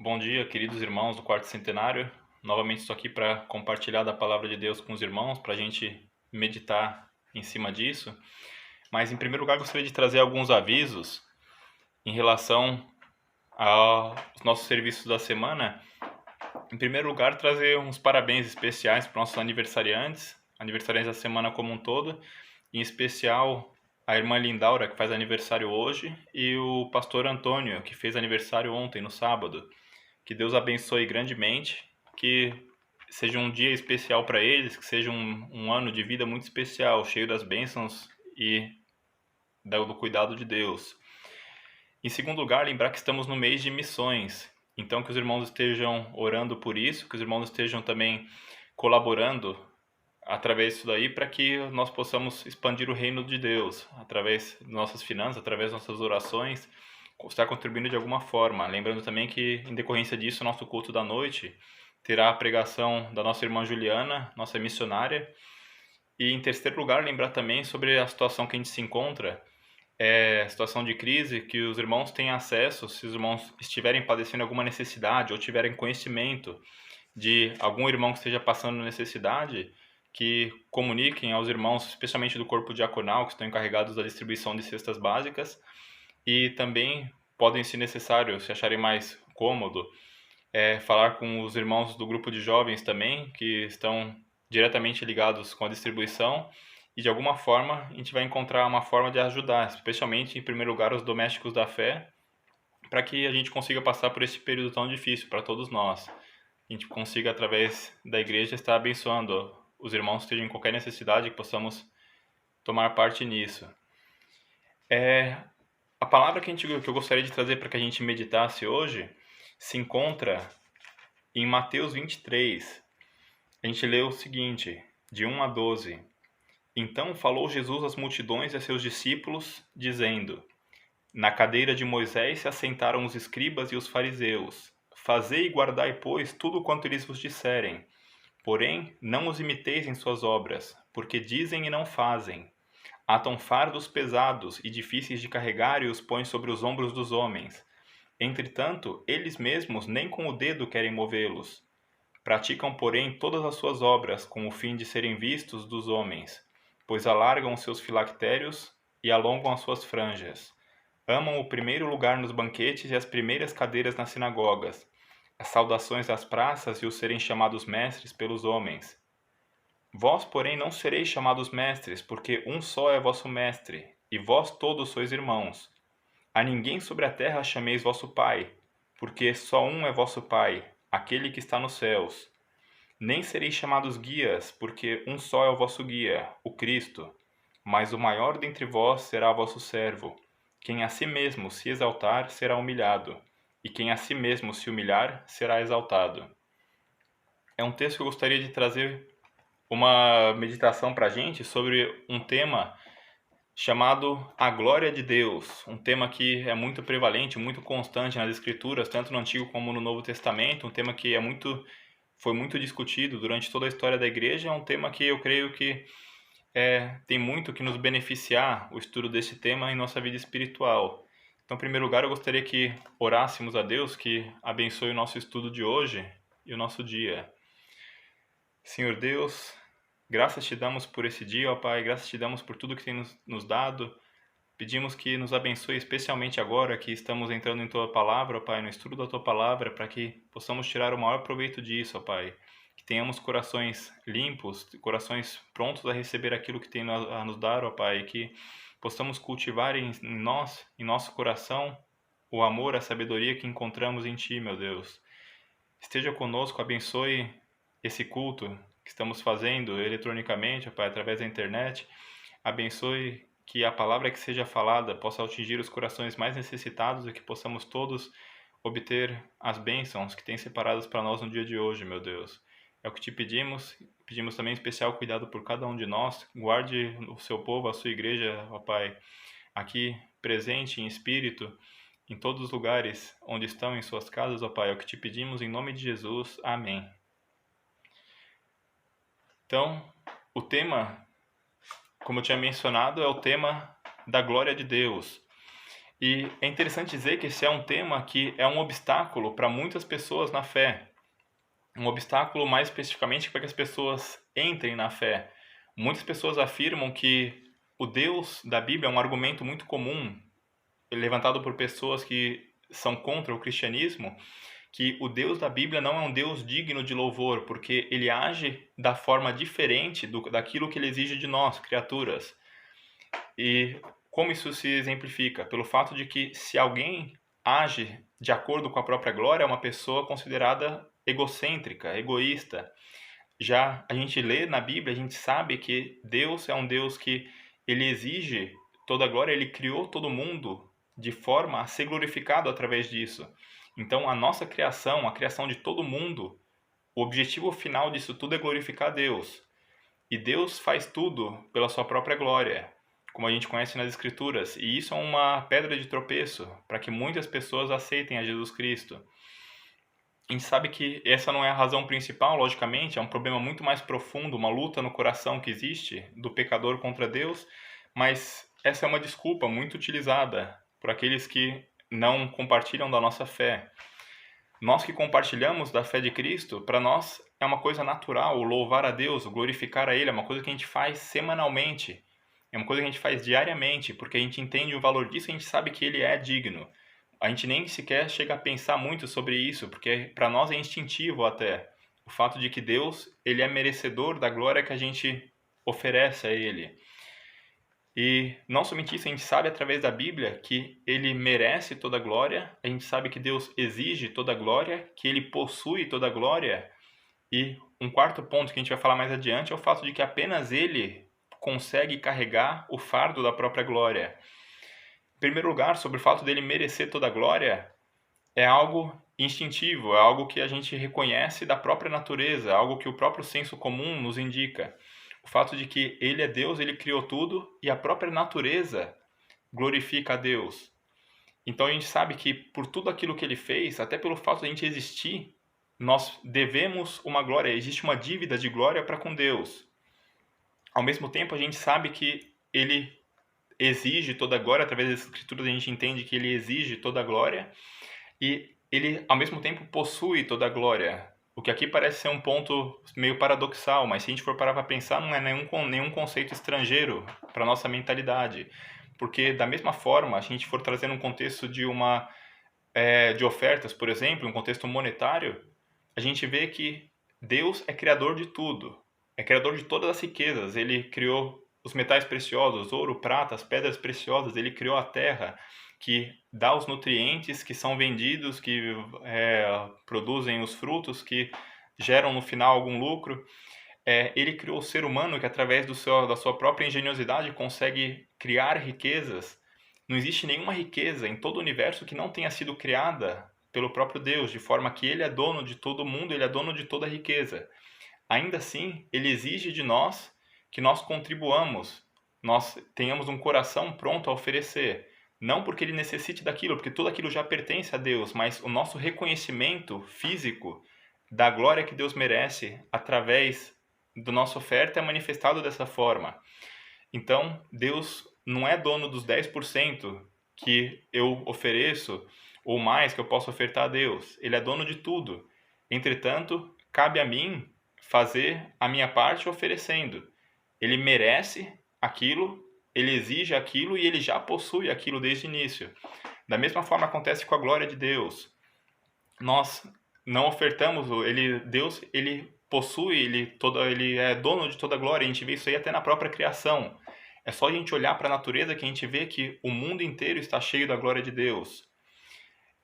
Bom dia, queridos irmãos do Quarto Centenário. Novamente estou aqui para compartilhar da palavra de Deus com os irmãos, para a gente meditar em cima disso. Mas, em primeiro lugar, gostaria de trazer alguns avisos em relação aos nossos serviços da semana. Em primeiro lugar, trazer uns parabéns especiais para os nossos aniversariantes da semana como um todo, em especial a irmã Lindaura, que faz aniversário hoje, e o pastor Antônio, que fez aniversário ontem, no sábado. Que Deus abençoe grandemente, que seja um dia especial para eles, que seja um ano de vida muito especial, cheio das bênçãos e do cuidado de Deus. Em segundo lugar, lembrar que estamos no mês de missões, então que os irmãos estejam orando por isso, que os irmãos estejam também colaborando através disso daí para que nós possamos expandir o reino de Deus, através de nossas finanças, através das nossas orações, estar contribuindo de alguma forma. Lembrando também que, em decorrência disso, nosso culto da noite terá a pregação da nossa irmã Juliana, nossa missionária. E, em terceiro lugar, lembrar também sobre a situação que a gente se encontra, situação de crise, que os irmãos têm acesso, se os irmãos estiverem padecendo alguma necessidade ou tiverem conhecimento de algum irmão que esteja passando necessidade, que comuniquem aos irmãos, especialmente do corpo diaconal, que estão encarregados da distribuição de cestas básicas, e também podem, se necessário, se acharem mais cômodo, falar com os irmãos do grupo de jovens também, que estão diretamente ligados com a distribuição, e de alguma forma a gente vai encontrar uma forma de ajudar, especialmente, em primeiro lugar, os domésticos da fé, para que a gente consiga passar por esse período tão difícil para todos nós. A gente consiga, através da igreja, estar abençoando os irmãos que estejam em qualquer necessidade, que possamos tomar parte nisso. A palavra que eu gostaria de trazer para que a gente meditasse hoje se encontra em Mateus 23. A gente lê o seguinte, de 1 a 12. Então falou Jesus às multidões e a seus discípulos, dizendo: Na cadeira de Moisés se assentaram os escribas e os fariseus. Fazei e guardai, pois, tudo quanto eles vos disserem. Porém, não os imiteis em suas obras, porque dizem e não fazem. Atam fardos pesados e difíceis de carregar e os põem sobre os ombros dos homens. Entretanto, eles mesmos nem com o dedo querem movê-los. Praticam, porém, todas as suas obras com o fim de serem vistos dos homens, pois alargam os seus filactérios e alongam as suas franjas. Amam o primeiro lugar nos banquetes e as primeiras cadeiras nas sinagogas, as saudações das praças e os serem chamados mestres pelos homens. Vós, porém, não sereis chamados mestres, porque um só é vosso mestre, e vós todos sois irmãos. A ninguém sobre a terra chameis vosso Pai, porque só um é vosso Pai, aquele que está nos céus. Nem sereis chamados guias, porque um só é o vosso guia, o Cristo. Mas o maior dentre vós será vosso servo. Quem a si mesmo se exaltar será humilhado, e quem a si mesmo se humilhar será exaltado. É um texto que eu gostaria de trazer uma meditação para a gente sobre um tema chamado A Glória de Deus, um tema que é muito prevalente, muito constante nas Escrituras, tanto no Antigo como no Novo Testamento, um tema que foi muito discutido durante toda a história da Igreja, é um tema que eu creio que tem muito que nos beneficiar o estudo desse tema em nossa vida espiritual. Então, em primeiro lugar, eu gostaria que orássemos a Deus que abençoe o nosso estudo de hoje e o nosso dia. Senhor Deus, graças te damos por esse dia, ó Pai, graças te damos por tudo que tem nos dado. Pedimos que nos abençoe especialmente agora que estamos entrando em Tua Palavra, ó Pai, no estudo da Tua Palavra, para que possamos tirar o maior proveito disso, ó Pai. Que tenhamos corações limpos, corações prontos a receber aquilo que tem a nos dar, ó Pai, que possamos cultivar em nós, em nosso coração, o amor, a sabedoria que encontramos em Ti, meu Deus. Esteja conosco, abençoe esse culto que estamos fazendo eletronicamente, ó Pai, através da internet. Abençoe que a palavra que seja falada possa atingir os corações mais necessitados e que possamos todos obter as bênçãos que têm separadas para nós no dia de hoje, meu Deus. É o que te pedimos. Pedimos também especial cuidado por cada um de nós. Guarde o seu povo, a sua igreja, ó Pai, aqui presente em espírito, em todos os lugares onde estão em suas casas, ó Pai. É o que te pedimos em nome de Jesus. Amém. Então, o tema, como eu tinha mencionado, é o tema da glória de Deus. E é interessante dizer que esse é um tema que é um obstáculo para muitas pessoas na fé. Um obstáculo mais especificamente para que as pessoas entrem na fé. Muitas pessoas afirmam que o Deus da Bíblia é um argumento muito comum, levantado por pessoas que são contra o cristianismo, que o Deus da Bíblia não é um Deus digno de louvor, porque ele age da forma diferente daquilo que ele exige de nós, criaturas. E como isso se exemplifica? Pelo fato de que se alguém age de acordo com a própria glória, é uma pessoa considerada egocêntrica, egoísta. Já a gente lê na Bíblia, a gente sabe que Deus é um Deus que ele exige toda a glória, ele criou todo mundo de forma a ser glorificado através disso. Então, a nossa criação, a criação de todo mundo, o objetivo final disso tudo é glorificar Deus. E Deus faz tudo pela sua própria glória, como a gente conhece nas Escrituras. E isso é uma pedra de tropeço para que muitas pessoas aceitem a Jesus Cristo. A gente sabe que essa não é a razão principal, logicamente, é um problema muito mais profundo, uma luta no coração que existe do pecador contra Deus, mas essa é uma desculpa muito utilizada por aqueles que não compartilham da nossa fé. Nós que compartilhamos da fé de Cristo, para nós é uma coisa natural, o louvar a Deus, o glorificar a Ele, é uma coisa que a gente faz semanalmente, é uma coisa que a gente faz diariamente, porque a gente entende o valor disso e a gente sabe que Ele é digno. A gente nem sequer chega a pensar muito sobre isso, porque para nós é instintivo até o fato de que Deus, ele é merecedor da glória que a gente oferece a Ele. E não somente isso, a gente sabe através da Bíblia que ele merece toda a glória, a gente sabe que Deus exige toda a glória, que ele possui toda a glória. E um quarto ponto que a gente vai falar mais adiante é o fato de que apenas ele consegue carregar o fardo da própria glória. Em primeiro lugar, sobre o fato dele merecer toda a glória, é algo instintivo, é algo que a gente reconhece da própria natureza, algo que o próprio senso comum nos indica. O fato de que ele é Deus, ele criou tudo e a própria natureza glorifica a Deus. Então a gente sabe que por tudo aquilo que ele fez, até pelo fato de a gente existir, nós devemos uma glória, existe uma dívida de glória para com Deus. Ao mesmo tempo, a gente sabe que ele exige toda a glória, através das escrituras a gente entende que ele exige toda a glória, e ele, ao mesmo tempo, possui toda a glória. O que aqui parece ser um ponto meio paradoxal, mas se a gente for parar para pensar, não é nenhum conceito estrangeiro para a nossa mentalidade. Porque, da mesma forma, se a gente for trazer um contexto de ofertas, por exemplo, um contexto monetário, a gente vê que Deus é criador de tudo. É criador de todas as riquezas. Ele criou os metais preciosos, ouro, prata, as pedras preciosas. Ele criou a terra, que dá os nutrientes que são vendidos, que produzem os frutos, que geram no final algum lucro. Ele criou o ser humano que, através da sua própria engenhosidade, consegue criar riquezas. Não existe nenhuma riqueza em todo o universo que não tenha sido criada pelo próprio Deus, de forma que ele é dono de todo mundo, ele é dono de toda a riqueza. Ainda assim, ele exige de nós que nós contribuamos, nós tenhamos um coração pronto a oferecer. Não porque ele necessite daquilo, porque tudo aquilo já pertence a Deus, mas o nosso reconhecimento físico da glória que Deus merece através da nossa oferta é manifestado dessa forma. Então, Deus não é dono dos 10% que eu ofereço ou mais que eu posso ofertar a Deus. Ele é dono de tudo. Entretanto, cabe a mim fazer a minha parte oferecendo. Ele merece aquilo, ele exige aquilo e ele já possui aquilo desde o início. Da mesma forma acontece com a glória de Deus. Nós não ofertamos, Deus, ele possui, ele é dono de toda a glória. A gente vê isso aí até na própria criação. É só a gente olhar para a natureza que a gente vê que o mundo inteiro está cheio da glória de Deus.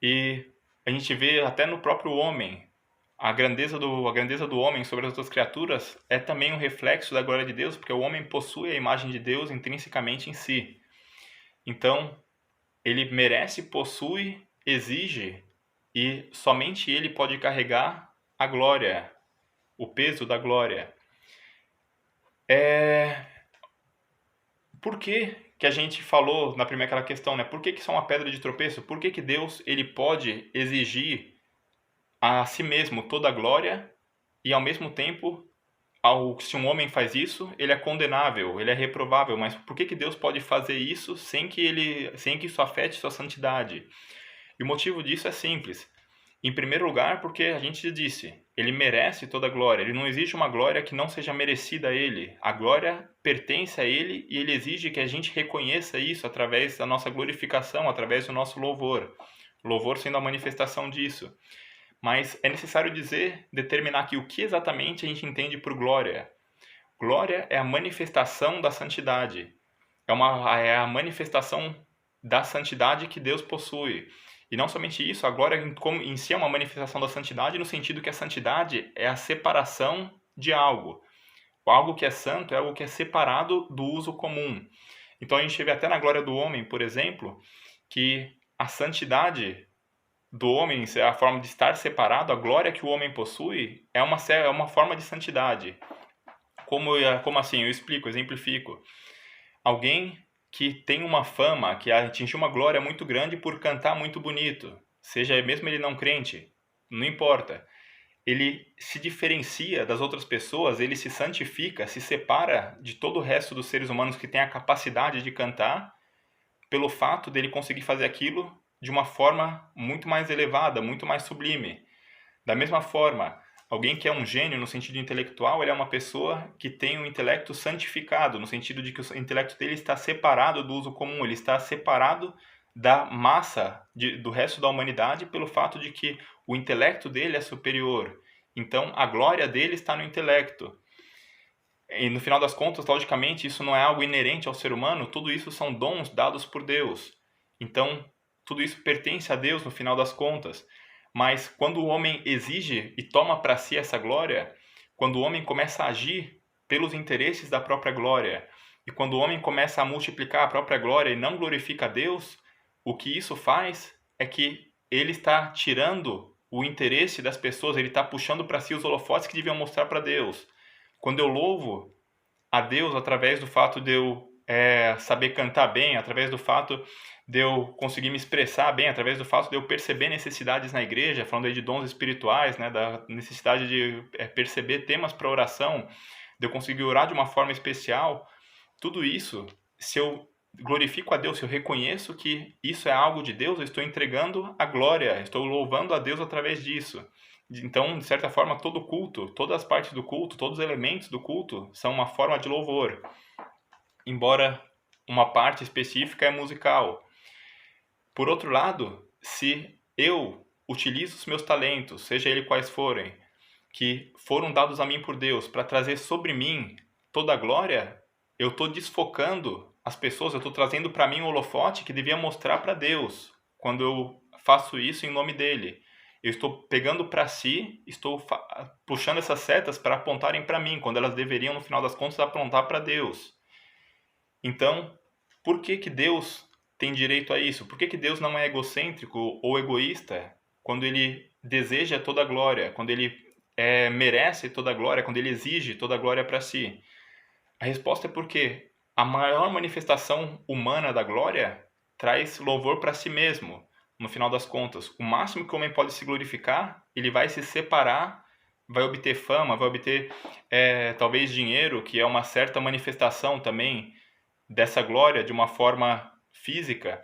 E a gente vê até no próprio homem, a grandeza do homem sobre as outras criaturas é também um reflexo da glória de Deus, porque o homem possui a imagem de Deus intrinsecamente em si. Então, ele merece, possui, exige, e somente ele pode carregar a glória, o peso da glória. Por que a gente falou na primeira aquela questão, né? Por que isso é uma pedra de tropeço? Por que Deus ele pode exigir a si mesmo toda a glória e ao mesmo tempo se um homem faz isso, ele é condenável, ele é reprovável, mas por que Deus pode fazer isso sem que isso afete sua santidade? E o motivo disso é simples. Em primeiro lugar, porque a gente disse, ele merece toda a glória. Ele não exige uma glória que não seja merecida a ele. A glória pertence a ele e ele exige que a gente reconheça isso através da nossa glorificação, através do nosso louvor. Louvor sendo a manifestação disso. Mas é necessário determinar aqui o que exatamente a gente entende por glória. Glória é a manifestação da santidade. É a manifestação da santidade que Deus possui. E não somente isso, a glória em si é uma manifestação da santidade no sentido que a santidade é a separação de algo. Algo que é santo é algo que é separado do uso comum. Então a gente vê até na glória do homem, por exemplo, que a santidade do homem, a forma de estar separado, a glória que o homem possui, é uma forma de santidade. Como assim? Eu explico, exemplifico. Alguém que tem uma fama, que atingiu uma glória muito grande por cantar muito bonito, seja mesmo ele não crente, não importa. Ele se diferencia das outras pessoas, ele se santifica, se separa de todo o resto dos seres humanos que tem a capacidade de cantar, pelo fato dele conseguir fazer aquilo de uma forma muito mais elevada, muito mais sublime. Da mesma forma, alguém que é um gênio no sentido intelectual, ele é uma pessoa que tem um intelecto santificado, no sentido de que o intelecto dele está separado do uso comum, ele está separado da massa do resto da humanidade pelo fato de que o intelecto dele é superior. Então, a glória dele está no intelecto. E no final das contas, logicamente, isso não é algo inerente ao ser humano, tudo isso são dons dados por Deus. Então, tudo isso pertence a Deus no final das contas. Mas quando o homem exige e toma para si essa glória, quando o homem começa a agir pelos interesses da própria glória, e quando o homem começa a multiplicar a própria glória e não glorifica a Deus, o que isso faz é que ele está tirando o interesse das pessoas, ele está puxando para si os holofotes que deviam mostrar para Deus. Quando eu louvo a Deus através do fato de eu saber cantar bem, através do fato de eu conseguir me expressar bem, através do fato de eu perceber necessidades na igreja, falando aí de dons espirituais, né, da necessidade de perceber temas para oração, de eu conseguir orar de uma forma especial, tudo isso, se eu glorifico a Deus, se eu reconheço que isso é algo de Deus, eu estou entregando a glória, estou louvando a Deus através disso. Então, de certa forma, todo culto, todas as partes do culto, todos os elementos do culto são uma forma de louvor, embora uma parte específica é musical. Por outro lado, se eu utilizo os meus talentos, seja eles quais forem, que foram dados a mim por Deus, para trazer sobre mim toda a glória, eu estou desfocando as pessoas, eu estou trazendo para mim o holofote que devia mostrar para Deus, quando eu faço isso em nome dele. Eu estou pegando para si, estou puxando essas setas para apontarem para mim, quando elas deveriam, no final das contas, apontar para Deus. Então, por que Deus tem direito a isso? Por que Deus não é egocêntrico ou egoísta quando ele deseja toda a glória, quando ele merece toda a glória, quando ele exige toda a glória para si? A resposta é porque a maior manifestação humana da glória traz louvor para si mesmo. No final das contas, o máximo que o homem pode se glorificar, ele vai se separar, vai obter fama, vai obter talvez dinheiro, que é uma certa manifestação também dessa glória de uma forma física.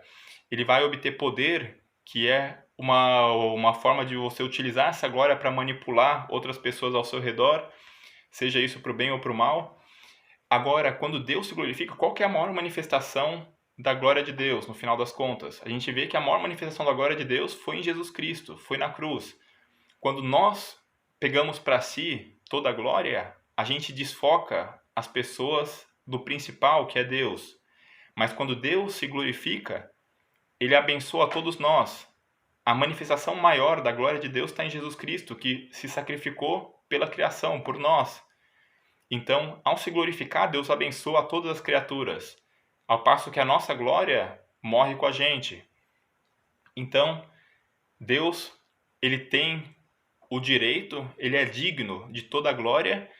Ele vai obter poder, que é uma forma de você utilizar essa glória para manipular outras pessoas ao seu redor, seja isso para o bem ou para o mal. Agora, quando Deus se glorifica, qual que é a maior manifestação da glória de Deus, no final das contas? A gente vê que a maior manifestação da glória de Deus foi em Jesus Cristo, foi na cruz. Quando nós pegamos para si toda a glória, a gente desfoca as pessoas do principal, que é Deus. Mas quando Deus se glorifica, ele abençoa todos nós. A manifestação maior da glória de Deus está em Jesus Cristo, que se sacrificou pela criação, por nós. Então, ao se glorificar, Deus abençoa todas as criaturas, ao passo que a nossa glória morre com a gente. Então, Deus, ele tem o direito, ele é digno de toda a glória,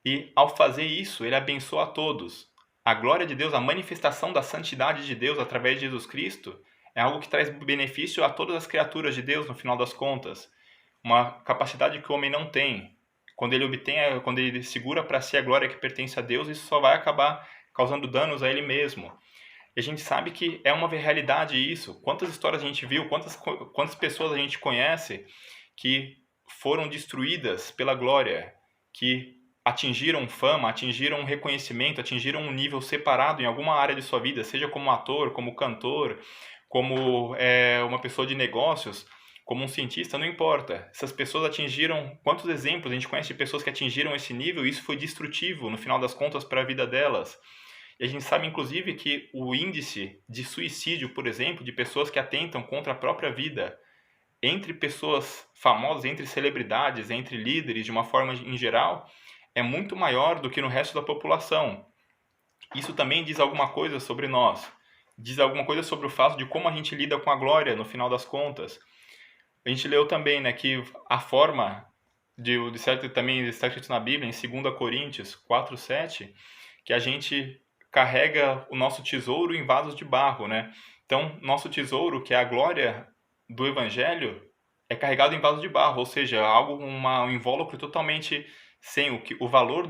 e ao fazer isso, ele abençoa a todos. A glória de Deus, a manifestação da santidade de Deus através de Jesus Cristo, é algo que traz benefício a todas as criaturas de Deus, no final das contas. Uma capacidade que o homem não tem. quando ele quando ele segura para si a glória que pertence a Deus, isso só vai acabar causando danos a ele mesmo. E a gente sabe que é uma realidade isso. Quantas histórias a gente viu, quantas pessoas a gente conhece que foram destruídas pela glória, que atingiram fama, atingiram reconhecimento, atingiram um nível separado em alguma área de sua vida, seja como ator, como cantor, como uma pessoa de negócios, como um cientista, não importa. Essas pessoas atingiram, quantos exemplos a gente conhece de pessoas que atingiram esse nível e isso foi destrutivo, no final das contas, para a vida delas. E a gente sabe, inclusive, que o índice de suicídio, por exemplo, de pessoas que atentam contra a própria vida, entre pessoas famosas, entre celebridades, entre líderes, de uma forma em geral, é muito maior do que no resto da população. Isso também diz alguma coisa sobre nós. Diz alguma coisa sobre o fato de como a gente lida com a glória, no final das contas. A gente leu também, né, que a forma de certo também está escrito na Bíblia, em 2 Coríntios 4:7, que a gente carrega o nosso tesouro em vasos de barro, né? Então, nosso tesouro, que é a glória do evangelho, é carregado em vaso de barro, ou seja, um invólucro totalmente sem o valor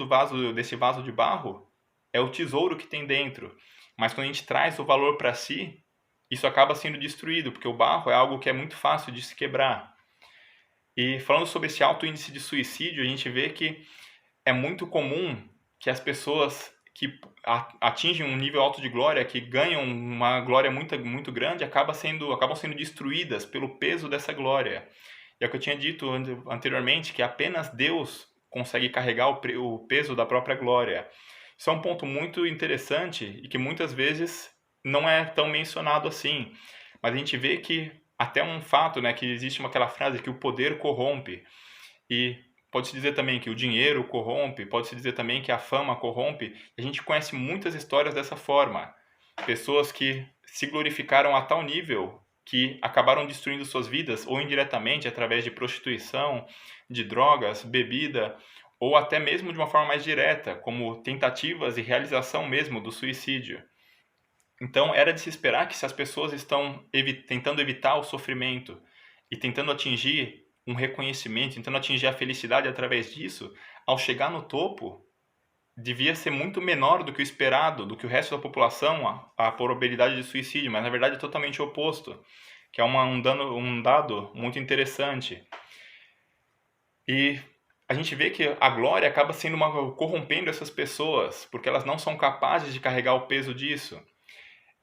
desse vaso de barro é o tesouro que tem dentro. Mas quando a gente traz o valor para si, isso acaba sendo destruído, porque o barro é algo que é muito fácil de se quebrar. E falando sobre esse alto índice de suicídio, a gente vê que é muito comum que as pessoas que atingem um nível alto de glória, que ganham uma glória muito, muito grande, acabam sendo destruídas pelo peso dessa glória. E é o que eu tinha dito anteriormente, que apenas Deus consegue carregar o peso da própria glória. Isso é um ponto muito interessante e que muitas vezes não é tão mencionado assim. Mas a gente vê que até um fato, né, que existe aquela frase que o poder corrompe. E pode-se dizer também que o dinheiro corrompe, pode-se dizer também que a fama corrompe. A gente conhece muitas histórias dessa forma. Pessoas que se glorificaram a tal nível que acabaram destruindo suas vidas, ou indiretamente, através de prostituição, de drogas, bebida, ou até mesmo de uma forma mais direta, como tentativas e realização mesmo do suicídio. Então, era de se esperar que se as pessoas estão tentando evitar o sofrimento e tentando atingir um reconhecimento, tentando atingir a felicidade através disso, ao chegar no topo, devia ser muito menor do que o esperado, do que o resto da população, a probabilidade de suicídio, mas na verdade é totalmente o oposto, que é um dado muito interessante. E a gente vê que a glória acaba corrompendo essas pessoas, porque elas não são capazes de carregar o peso disso.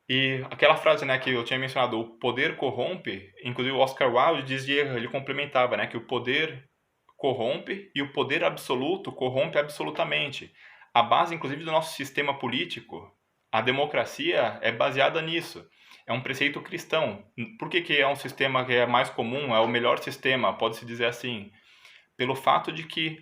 E aquela frase, né, que eu tinha mencionado, o poder corrompe, inclusive o Oscar Wilde ele complementava, né, que o poder corrompe e o poder absoluto corrompe absolutamente. A base, inclusive, do nosso sistema político, a democracia, é baseada nisso. É um preceito cristão. Por que é um sistema que é mais comum, é o melhor sistema, pode-se dizer assim? Pelo fato de que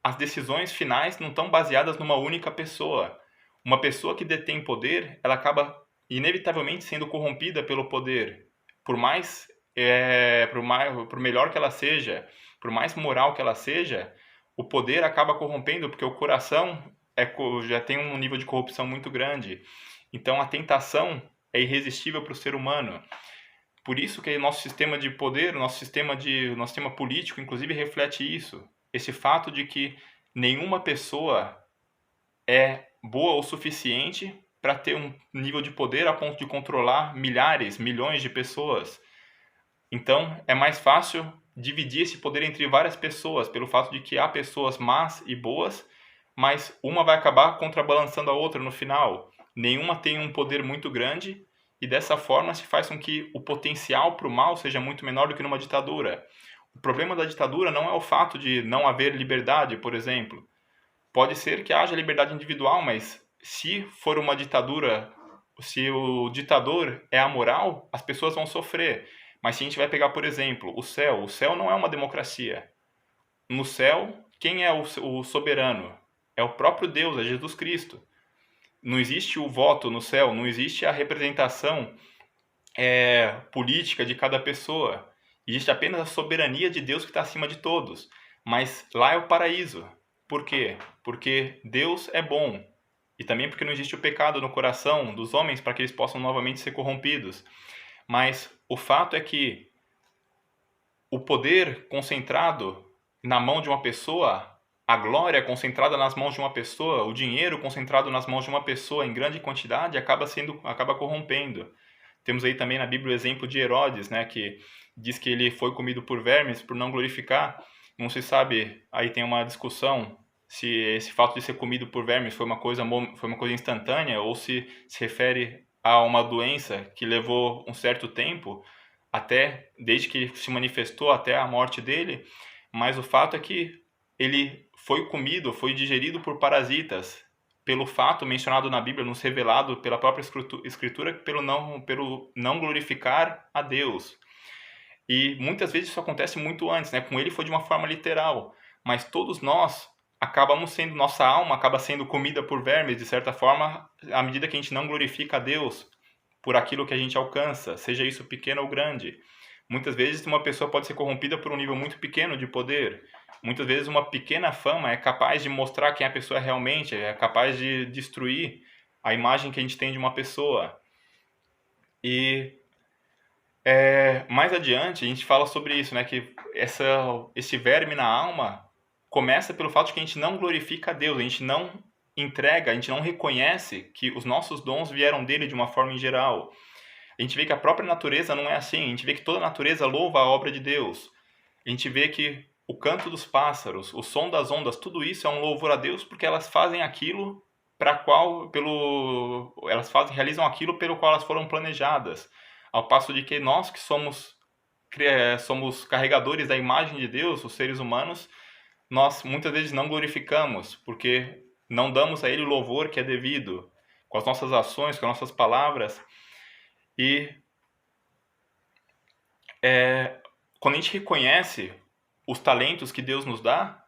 as decisões finais não estão baseadas numa única pessoa. Uma pessoa que detém poder, ela acaba inevitavelmente sendo corrompida pelo poder. Por melhor que ela seja, por mais moral que ela seja, o poder acaba corrompendo porque o coração já tem um nível de corrupção muito grande. Então a tentação é irresistível para o ser humano. Por isso que o nosso sistema de poder, o nosso sistema político, inclusive, reflete isso. Esse fato de que nenhuma pessoa é boa o suficiente para ter um nível de poder a ponto de controlar milhares, milhões de pessoas. Então, é mais fácil dividir esse poder entre várias pessoas, pelo fato de que há pessoas más e boas, mas uma vai acabar contrabalançando a outra no final. Nenhuma tem um poder muito grande e dessa forma se faz com que o potencial para o mal seja muito menor do que numa ditadura. O problema da ditadura não é o fato de não haver liberdade, por exemplo. Pode ser que haja liberdade individual, mas se for uma ditadura, se o ditador é amoral, as pessoas vão sofrer. Mas se a gente vai pegar, por exemplo, o céu não é uma democracia. No céu, quem é o soberano? É o próprio Deus, é Jesus Cristo. Não existe o voto no céu, não existe a representação política de cada pessoa. Existe apenas a soberania de Deus que está acima de todos. Mas lá é o paraíso. Por quê? Porque Deus é bom. E também porque não existe o pecado no coração dos homens para que eles possam novamente ser corrompidos. Mas o fato é que o poder concentrado na mão de uma pessoa a glória concentrada nas mãos de uma pessoa, o dinheiro concentrado nas mãos de uma pessoa em grande quantidade acaba corrompendo. Temos aí também na Bíblia o exemplo de Herodes, né, que diz que ele foi comido por vermes por não glorificar. Não se sabe, aí tem uma discussão se esse fato de ser comido por vermes foi uma coisa instantânea ou se refere a uma doença que levou um certo tempo, até desde que se manifestou até a morte dele. Mas o fato é que ele foi comido, foi digerido por parasitas, pelo fato mencionado na Bíblia, nos revelado pela própria Escritura, pelo não glorificar a Deus. E muitas vezes isso acontece muito antes, né? Com ele foi de uma forma literal, mas todos nós nossa alma acaba sendo comida por vermes, de certa forma, à medida que a gente não glorifica a Deus por aquilo que a gente alcança, seja isso pequeno ou grande. Muitas vezes uma pessoa pode ser corrompida por um nível muito pequeno de poder. Muitas vezes uma pequena fama é capaz de mostrar quem a pessoa é realmente, é capaz de destruir a imagem que a gente tem de uma pessoa. E mais adiante a gente fala sobre isso, né? Que esse verme na alma começa pelo fato de que a gente não glorifica a Deus, a gente não entrega, a gente não reconhece que os nossos dons vieram dele de uma forma em geral. A gente vê que a própria natureza não é assim, a gente vê que toda a natureza louva a obra de Deus. A gente vê que o canto dos pássaros, o som das ondas, tudo isso é um louvor a Deus porque elas fazem aquilo realizam aquilo pelo qual elas foram planejadas. Ao passo de que nós que somos carregadores da imagem de Deus, os seres humanos, nós muitas vezes não glorificamos, porque não damos a Ele o louvor que é devido, com as nossas ações, com as nossas palavras. E quando a gente reconhece os talentos que Deus nos dá,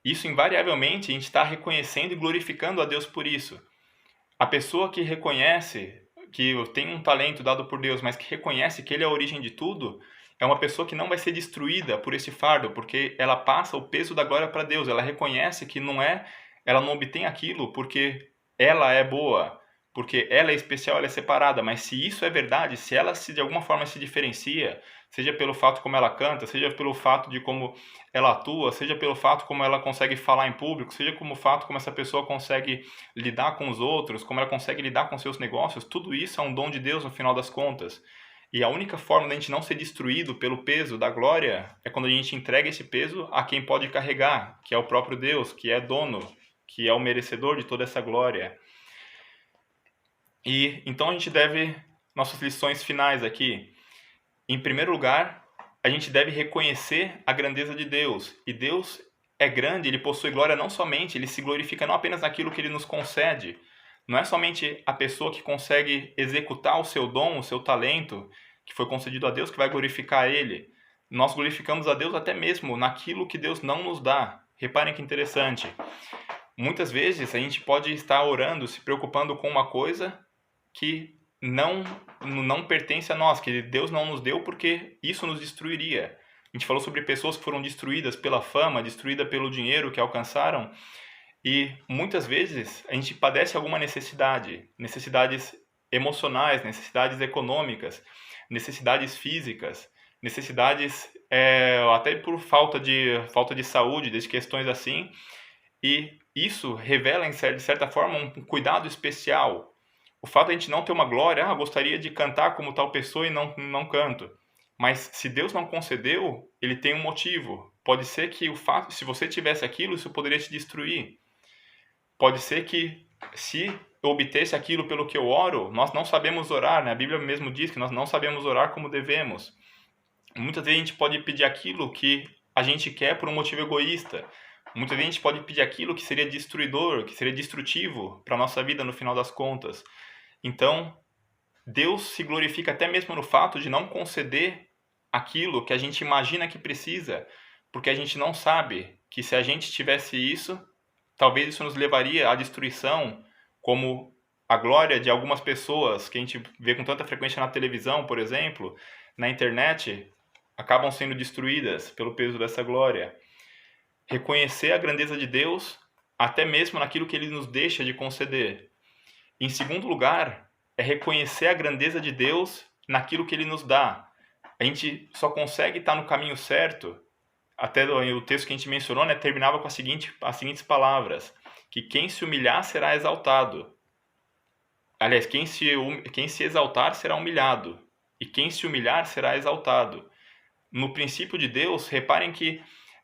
isso invariavelmente a gente está reconhecendo e glorificando a Deus por isso. A pessoa que reconhece que tem um talento dado por Deus, mas que reconhece que Ele é a origem de tudo, é uma pessoa que não vai ser destruída por esse fardo, porque ela passa o peso da glória para Deus. Ela reconhece que ela não obtém aquilo porque ela é boa, porque ela é especial, ela é separada. Mas se isso é verdade, se ela de alguma forma se diferencia, seja pelo fato como ela canta, seja pelo fato de como ela atua, seja pelo fato como ela consegue falar em público, seja como o fato como essa pessoa consegue lidar com os outros, como ela consegue lidar com seus negócios, tudo isso é um dom de Deus no final das contas. E a única forma de a gente não ser destruído pelo peso da glória é quando a gente entrega esse peso a quem pode carregar, que é o próprio Deus, que é dono, que é o merecedor de toda essa glória. E então a gente deve nossas lições finais aqui. Em primeiro lugar, a gente deve reconhecer a grandeza de Deus. E Deus é grande, Ele possui glória não somente, Ele se glorifica não apenas naquilo que Ele nos concede. Não é somente a pessoa que consegue executar o seu dom, o seu talento, que foi concedido a Deus, que vai glorificar Ele. Nós glorificamos a Deus até mesmo naquilo que Deus não nos dá. Reparem que interessante. Muitas vezes a gente pode estar orando, se preocupando com uma coisa que não pertence a nós, que Deus não nos deu porque isso nos destruiria. A gente falou sobre pessoas que foram destruídas pela fama, destruídas pelo dinheiro que alcançaram, e muitas vezes a gente padece alguma necessidades emocionais, necessidades econômicas, necessidades físicas, necessidades até por falta de saúde, de questões assim, e isso revela, de certa forma, um cuidado especial. O fato de a gente não ter uma glória, gostaria de cantar como tal pessoa e não canto. Mas se Deus não concedeu, Ele tem um motivo. Pode ser que se você tivesse aquilo, isso poderia te destruir. Pode ser que se eu obtesse aquilo pelo que eu oro, nós não sabemos orar, né? A Bíblia mesmo diz que nós não sabemos orar como devemos. Muitas vezes a gente pode pedir aquilo que a gente quer por um motivo egoísta. Muitas vezes a gente pode pedir aquilo que seria destruidor, que seria destrutivo para a nossa vida no final das contas. Então, Deus se glorifica até mesmo no fato de não conceder aquilo que a gente imagina que precisa, porque a gente não sabe que se a gente tivesse isso, talvez isso nos levaria à destruição, como a glória de algumas pessoas que a gente vê com tanta frequência na televisão, por exemplo, na internet, acabam sendo destruídas pelo peso dessa glória. Reconhecer a grandeza de Deus, até mesmo naquilo que Ele nos deixa de conceder. Em segundo lugar, é reconhecer a grandeza de Deus naquilo que Ele nos dá. A gente só consegue estar no caminho certo, até o texto que a gente mencionou, né, terminava com as seguintes palavras, que quem se humilhar será exaltado. Aliás, quem se exaltar será humilhado, e quem se humilhar será exaltado. No princípio de Deus, reparem que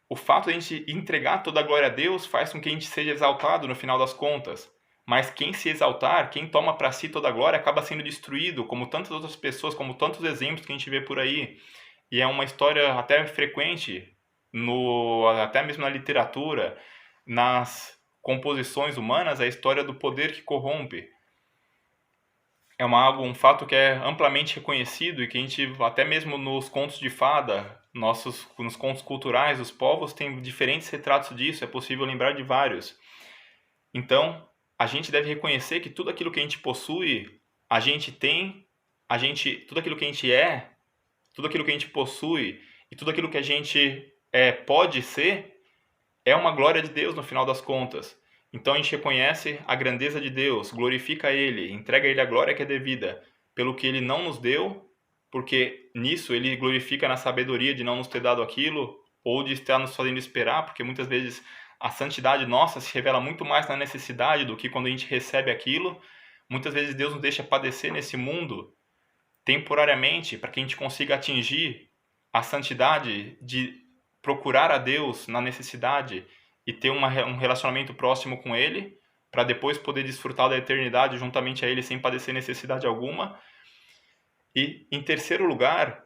o fato de a gente entregar toda a glória a Deus faz com que a gente seja exaltado no final das contas. Mas quem se exaltar, quem toma para si toda a glória, acaba sendo destruído, como tantas outras pessoas, como tantos exemplos que a gente vê por aí. E é uma história até frequente, até mesmo na literatura, nas composições humanas, a história do poder que corrompe. É um fato que é amplamente reconhecido e que a gente, até mesmo nos contos de fada, nos contos culturais dos povos, tem diferentes retratos disso, é possível lembrar de vários. Então, a gente deve reconhecer que tudo aquilo que a gente possui, a gente tem, tudo aquilo que a gente é, tudo aquilo que a gente possui e tudo aquilo que a gente pode ser, é uma glória de Deus no final das contas. Então a gente reconhece a grandeza de Deus, glorifica Ele, entrega a Ele a glória que é devida pelo que Ele não nos deu, porque nisso Ele glorifica na sabedoria de não nos ter dado aquilo, ou de estar nos fazendo esperar, porque muitas vezes a santidade nossa se revela muito mais na necessidade do que quando a gente recebe aquilo. Muitas vezes Deus nos deixa padecer nesse mundo temporariamente para que a gente consiga atingir a santidade de procurar a Deus na necessidade e ter um relacionamento próximo com Ele, para depois poder desfrutar da eternidade juntamente a Ele sem padecer necessidade alguma. E, em terceiro lugar,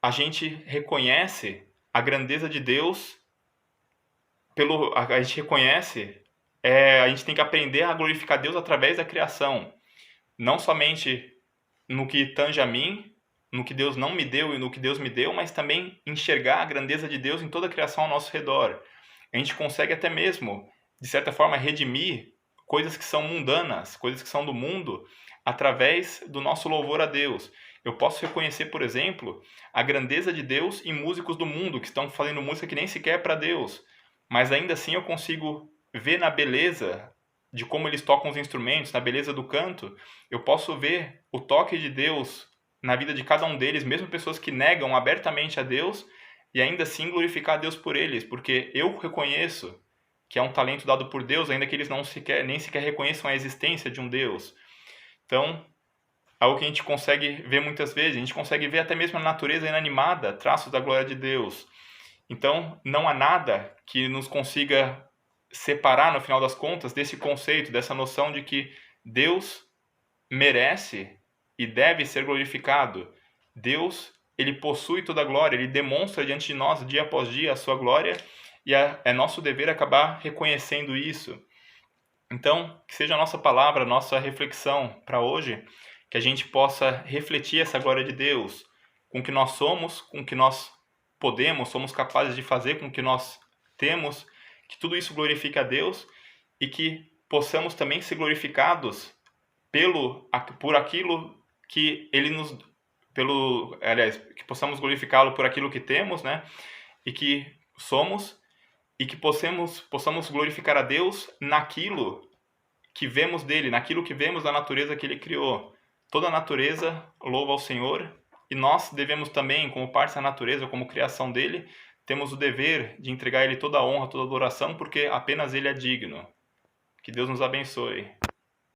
a gente reconhece a grandeza de Deus, a gente reconhece, a gente tem que aprender a glorificar Deus através da criação, não somente no que tange a mim, no que Deus não me deu e no que Deus me deu, mas também enxergar a grandeza de Deus em toda a criação ao nosso redor. A gente consegue até mesmo, de certa forma, redimir coisas que são mundanas, coisas que são do mundo, através do nosso louvor a Deus. Eu posso reconhecer, por exemplo, a grandeza de Deus em músicos do mundo que estão fazendo música que nem sequer é para Deus, mas ainda assim eu consigo ver na beleza de como eles tocam os instrumentos, na beleza do canto, eu posso ver o toque de Deus na vida de cada um deles, mesmo pessoas que negam abertamente a Deus, e ainda assim glorificar a Deus por eles, porque eu reconheço que é um talento dado por Deus, ainda que eles nem sequer reconheçam a existência de um Deus. Então, algo que a gente consegue ver muitas vezes, a gente consegue ver até mesmo na natureza inanimada, traços da glória de Deus. Então, não há nada que nos consiga separar, no final das contas, desse conceito, dessa noção de que Deus merece e deve ser glorificado. Deus, ele possui toda a glória, ele demonstra diante de nós, dia após dia, a sua glória, e é nosso dever acabar reconhecendo isso. Então, que seja a nossa palavra, a nossa reflexão para hoje, que a gente possa refletir essa glória de Deus, com o que nós somos, com o que nós somos capazes de fazer, com o que nós temos, que tudo isso glorifique a Deus e que possamos também ser glorificados por aquilo que Ele nos... que possamos glorificá-lo por aquilo que temos, né? E que somos, e que possamos glorificar a Deus naquilo que vemos dele, naquilo que vemos da natureza que ele criou. Toda a natureza louva ao Senhor, e nós devemos também, como parte da natureza, como criação dele, temos o dever de entregar a ele toda a honra, toda a adoração, porque apenas ele é digno. Que Deus nos abençoe.